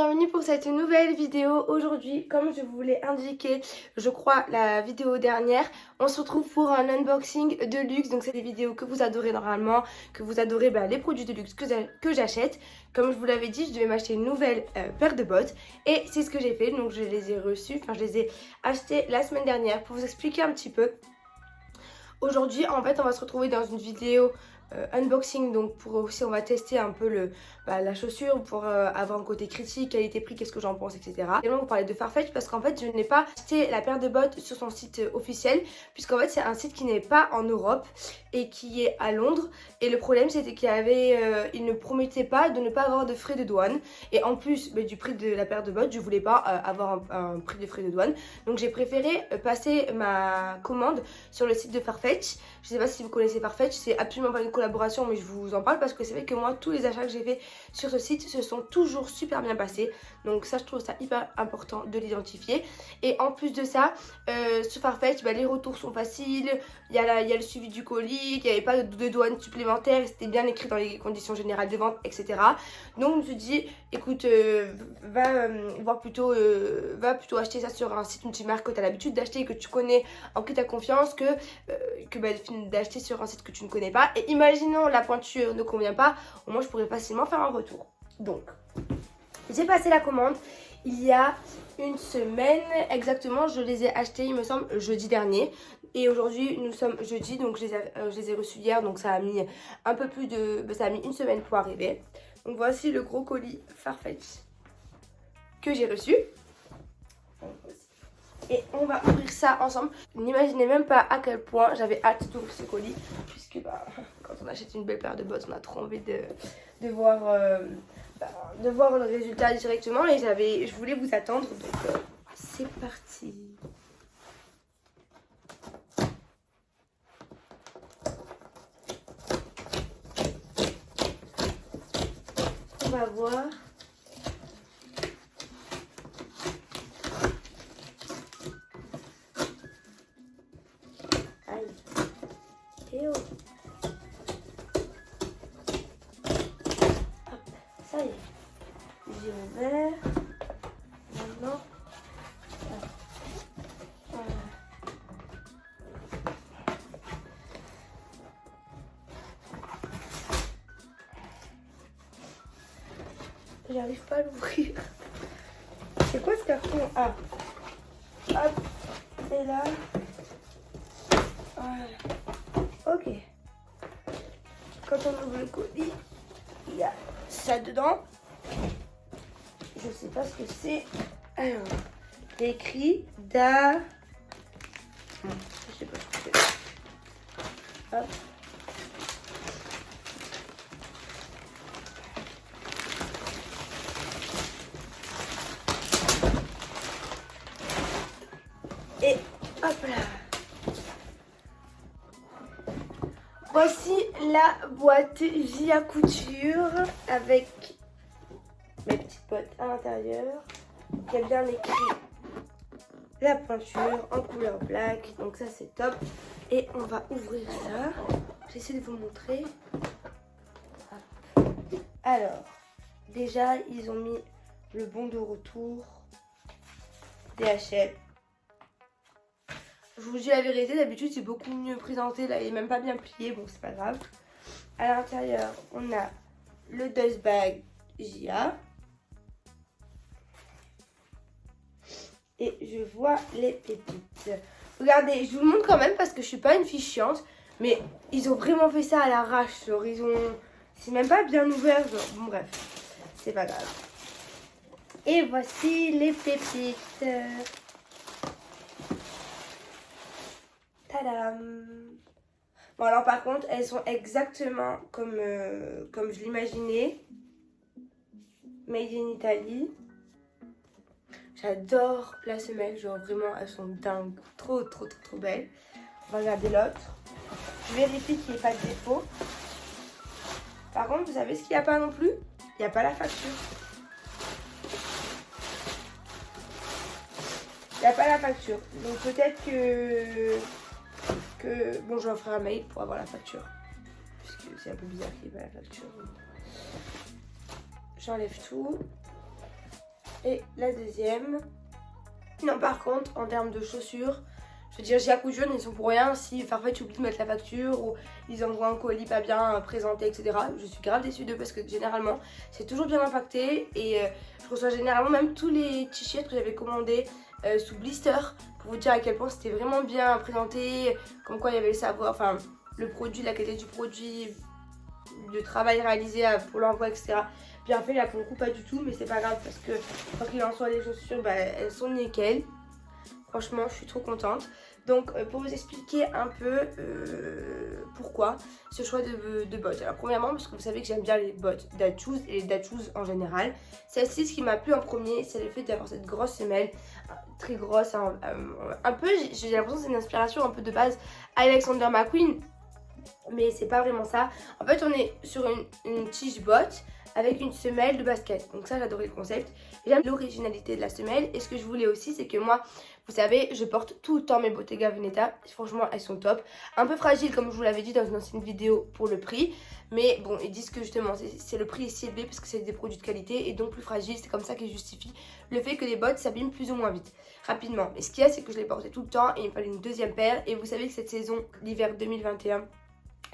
bienvenue pour cette nouvelle vidéo. Aujourd'hui, comme je vous l'ai indiqué, je crois, la vidéo dernière, on se retrouve pour un unboxing de luxe. Donc c'est des vidéos que vous adorez normalement, que vous adorez les produits de luxe que j'achète. Comme je vous l'avais dit, je devais m'acheter une nouvelle paire de bottes et c'est ce que j'ai fait. Donc je les ai reçues, je les ai achetées la semaine dernière. Pour vous expliquer un petit peu, aujourd'hui en fait on va se retrouver dans une vidéo unboxing, donc pour aussi on va tester un peu la chaussure pour avoir un côté critique, qualité-prix, qu'est-ce que j'en pense, etc. Et donc on parlait de Farfetch parce qu'en fait je n'ai pas acheté la paire de bottes sur son site officiel, puisqu'en fait c'est un site qui n'est pas en Europe et qui est à Londres. Et le problème c'était qu'il il ne promettait pas de ne pas avoir de frais de douane, et en plus du prix de la paire de bottes je voulais pas avoir un prix de frais de douane, donc j'ai préféré passer ma commande sur le site de Farfetch. Je sais pas si vous connaissez Farfetch, c'est absolument pas une collaboration, mais je vous en parle parce que c'est vrai que moi tous les achats que j'ai fait sur ce site se sont toujours super bien passés, donc ça je trouve ça hyper important de l'identifier. Et en plus de ça, sur Farfetch les retours sont faciles, il y a le suivi du colis, qu'il n'y avait pas de douane supplémentaire, c'était bien écrit dans les conditions générales de vente, etc. Donc je me suis dit écoute, va plutôt acheter ça sur un site multimarque que tu as l'habitude d'acheter et que tu connais, en qui tu as confiance, que d'acheter sur un site que tu ne connais pas. Et imaginons la pointure ne convient pas, au moins je pourrais facilement faire un retour. Donc j'ai passé la commande il y a une semaine exactement, je les ai achetés il me semble jeudi dernier, et aujourd'hui nous sommes jeudi, donc je les ai reçus hier, donc ça a mis un peu plus de, ça a mis une semaine pour arriver. Donc voici le gros colis Farfetch que j'ai reçu. Et on va ouvrir ça ensemble. N'imaginez même pas à quel point j'avais hâte d'ouvrir ce colis, puisque quand on achète une belle paire de bottes, on a trop envie de voir le résultat directement. Et je voulais vous attendre, donc c'est parti. On va voir. Et oh. Hop, ça y est, j'ai ouvert. Maintenant, j'arrive pas à l'ouvrir. C'est quoi ce carton? Ah, hop, et là, voilà. Ok. Quand on ouvre le colis, il y a ça dedans. Je sais pas ce que c'est. Alors, il y a écrit je sais pas ce que c'est. Hop. Et hop là. Voici la boîte Gia Couture avec mes petites bottes à l'intérieur. Il y a bien écrit la pointure en couleur black, donc ça c'est top. Et on va ouvrir ça. J'essaie de vous montrer. Hop. Alors, déjà ils ont mis le bon de retour DHL. Je vous dis la vérité, d'habitude c'est beaucoup mieux présenté, là il est même pas bien plié, bon c'est pas grave. À l'intérieur on a le dust bag Gia. Et je vois les pépites. Regardez, je vous le montre quand même parce que je suis pas une fille chiante, mais ils ont vraiment fait ça à l'arrache, genre c'est même pas bien ouvert, genre. Bon bref, c'est pas grave. Et voici les pépites. Tadam! Bon alors par contre elles sont exactement comme je l'imaginais. Made in Italy. J'adore la semelle, genre vraiment elles sont dingues, trop belles. On va regarder l'autre. Je vérifie qu'il n'y ait pas de défaut. Par contre vous savez ce qu'il n'y a pas non plus? Il n'y a pas la facture. Il n'y a pas la facture. Donc peut-être que bon, je vais en faire un mail pour avoir la facture, puisque c'est un peu bizarre qu'il n'y ait pas la facture. J'enlève tout. Et la deuxième. Non, par contre, en termes de chaussures, je veux dire, Gia Couture, ils sont pour rien. Si Farfetch oublie de mettre la facture ou ils envoient un colis pas bien présenté, etc. Je suis grave déçue d'eux parce que généralement, c'est toujours bien impacté. Et je reçois généralement même tous les t-shirts que j'avais commandés sous blister pour vous dire à quel point c'était vraiment bien présenté. Comme quoi il y avait le savoir, enfin, le produit, la qualité du produit, le travail réalisé pour l'envoi, etc. Bien fait, là pour le coup, pas du tout, mais c'est pas grave parce que quoi qu'il en soit, les chaussures, bah, elles sont nickel. Franchement, je suis trop contente. Donc, pour vous expliquer un peu pourquoi ce choix de bottes. Alors, premièrement, parce que vous savez que j'aime bien les bottes Datchouz et les Datchouz en général. Celle-ci, ce qui m'a plu en premier, c'est le fait d'avoir cette grosse semelle, très grosse. Un peu, j'ai l'impression que c'est une inspiration un peu de base à Alexander McQueen, mais c'est pas vraiment ça. En fait, on est sur une tige botte avec une semelle de basket. Donc ça, j'adorais le concept. J'aime l'originalité de la semelle. Et ce que je voulais aussi, c'est que moi, vous savez, je porte tout le temps mes Bottega Veneta. Franchement, elles sont top. Un peu fragiles, comme je vous l'avais dit dans une ancienne vidéo, pour le prix. Mais bon, ils disent que justement, c'est le prix est si élevé parce que c'est des produits de qualité et donc plus fragiles. C'est comme ça qu'ils justifient le fait que les bottes s'abîment plus ou moins vite, rapidement. Et ce qu'il y a, c'est que je les portais tout le temps et il me fallait une deuxième paire. Et vous savez que cette saison, l'hiver 2021...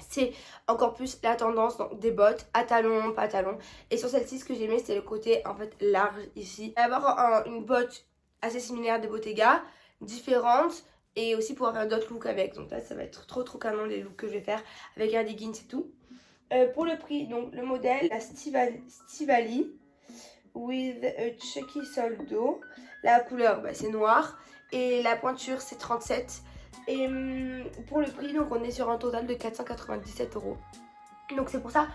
c'est encore plus la tendance, donc des bottes à talons, pas à talons. Et sur celle-ci, ce que j'aimais, c'était le côté en fait large ici. Avoir une botte assez similaire des Bottega, différente, et aussi pouvoir faire d'autres looks avec. Donc là, ça va être trop canon les looks que je vais faire avec un leggings et tout. Pour le prix, donc le modèle, la Stivali with a checky soldo. La couleur, bah, c'est noir. Et la pointure, c'est 37. Et pour le prix, donc on est sur un total de 497 €. Donc c'est pour ça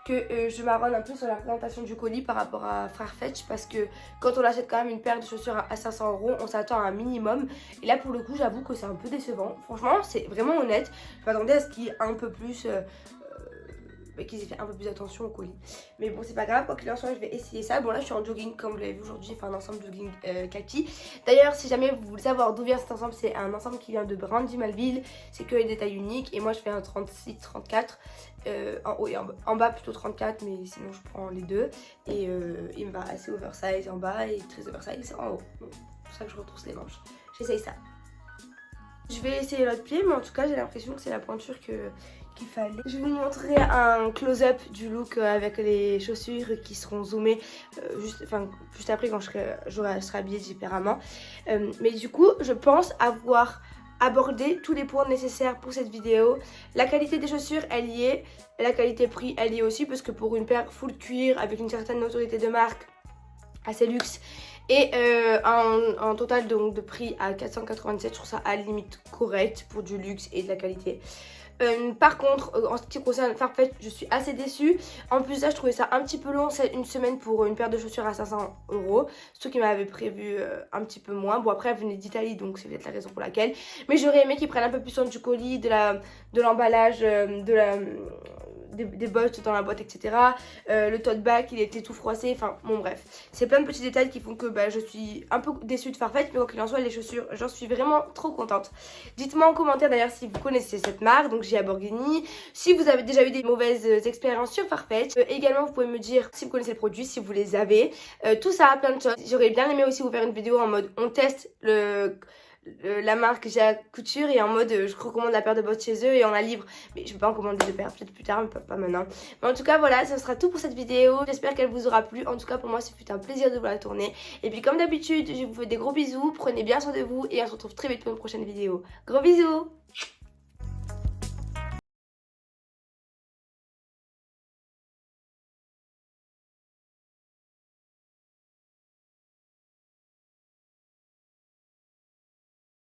que je m'arronne un peu sur la présentation du colis par rapport à Farfetch, parce que quand on achète quand même une paire de chaussures à 500 €, on s'attend à un minimum. Et là pour le coup, j'avoue que c'est un peu décevant. Franchement, c'est vraiment honnête. Je m'attendais à ce qu'il y ait un peu plus... qu'ils aient fait un peu plus attention au colis. Mais bon, c'est pas grave, quoi qu'il en soit, je vais essayer ça. Bon, là, je suis en jogging, comme vous l'avez vu aujourd'hui, enfin un ensemble jogging kaki. D'ailleurs, si jamais vous voulez savoir d'où vient cet ensemble, c'est un ensemble qui vient de Brandy Melville. C'est que les détails uniques. Et moi, je fais un 36-34. En haut et en bas, plutôt 34, mais sinon, je prends les deux. Et il me va assez oversize en bas et très oversize en haut. Donc, c'est pour ça que je retrousse les manches. J'essaye ça. Je vais essayer l'autre pied, mais en tout cas, j'ai l'impression que c'est la pointure qu'il fallait. Je vais vous montrer un close-up du look avec les chaussures qui seront zoomées juste après quand je serai habillée différemment. Mais du coup, je pense avoir abordé tous les points nécessaires pour cette vidéo. La qualité des chaussures, elle y est. La qualité prix, elle y est aussi, parce que pour une paire full cuir avec une certaine notoriété de marque, assez luxe, et un total donc de prix à 497, je trouve ça à la limite correct pour du luxe et de la qualité. Par contre, en ce qui concerne Farfetch, je suis assez déçue. En plus, là, je trouvais ça un petit peu long, c'est une semaine pour une paire de chaussures à 500 €. Surtout qu'ils m'avaient prévu un petit peu moins. Bon, après, elle venait d'Italie, donc c'est peut-être la raison pour laquelle. Mais j'aurais aimé qu'ils prennent un peu plus soin du colis, de l'emballage, des bottes dans la boîte, etc. Le tote bag, il était tout froissé. Enfin, bon, bref. C'est plein de petits détails qui font que je suis un peu déçue de Farfetch. Mais quoi qu'il en soit, les chaussures, j'en suis vraiment trop contente. Dites-moi en commentaire d'ailleurs si vous connaissez cette marque, donc Gia Borghini. Si vous avez déjà eu des mauvaises expériences sur Farfetch. Également, vous pouvez me dire si vous connaissez le produit, si vous les avez. Tout ça, plein de choses. J'aurais bien aimé aussi vous faire une vidéo en mode on teste la marque Gia Couture et en mode je recommande la paire de bottes chez eux et on la livre, mais je peux pas en commander deux paires, peut-être plus tard, mais pas maintenant. Mais en tout cas voilà, ça sera tout pour cette vidéo, j'espère qu'elle vous aura plu. En tout cas pour moi, ce fut un plaisir de vous la tourner, et puis comme d'habitude, je vous fais des gros bisous, prenez bien soin de vous et on se retrouve très vite pour une prochaine vidéo. Gros bisous.